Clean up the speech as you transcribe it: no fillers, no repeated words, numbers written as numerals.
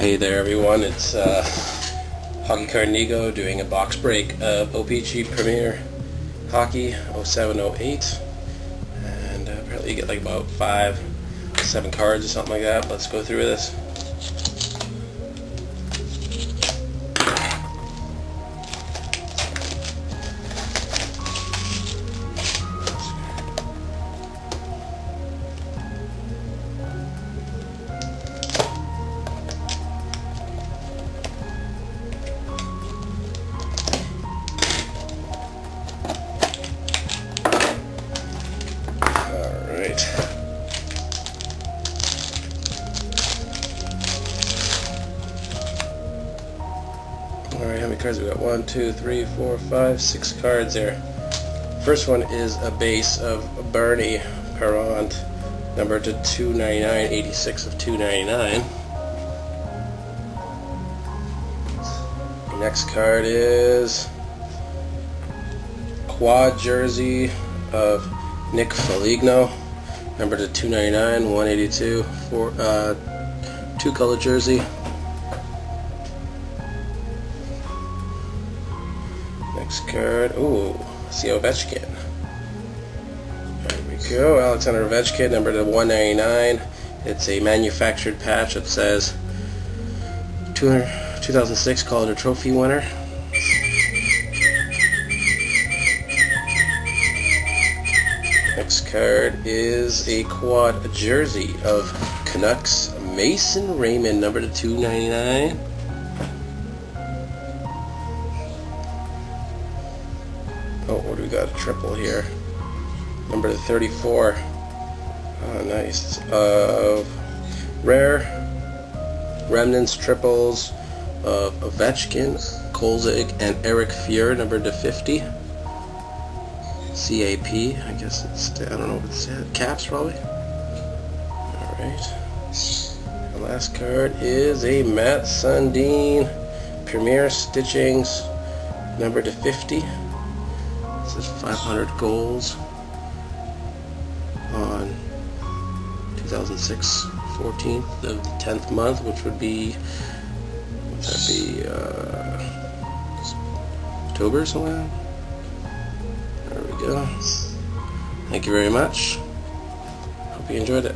Hey there everyone, it's Hockey Card Nigo doing a box break of O-Pee-Chee Premier Hockey 07-08, and apparently you get like about 5-7 cards or something like that. Let's go through this. Alright, how many cards we got? 1, 2, 3, 4, 5, 6 cards there. First one is a base of Bernie Parent, number to 299, 86 of 299. The next card is quad jersey of Nick Foligno, number to 299, 182, two color jersey. Next card, ooh, see Ovechkin. There we go, Alexander Ovechkin, number to 199. It's a manufactured patch that says 2006 Calder Trophy winner. Next card is a quad jersey of Canucks Mason Raymond, number to 299. Oh, what do we got? A triple here. Number 34. Oh, nice. Rare remnants triples of Ovechkin, Kolzig, and Eric Fuhr, number to 50. CAP. I guess it's, I don't know what it's at. Caps, probably. Alright. The last card is a Matt Sundin Premier Stitchings, number to 50. This is 500 goals on 2006 14th of the 10th month, which would be, October or something. There we go. Thank you very much. Hope you enjoyed it.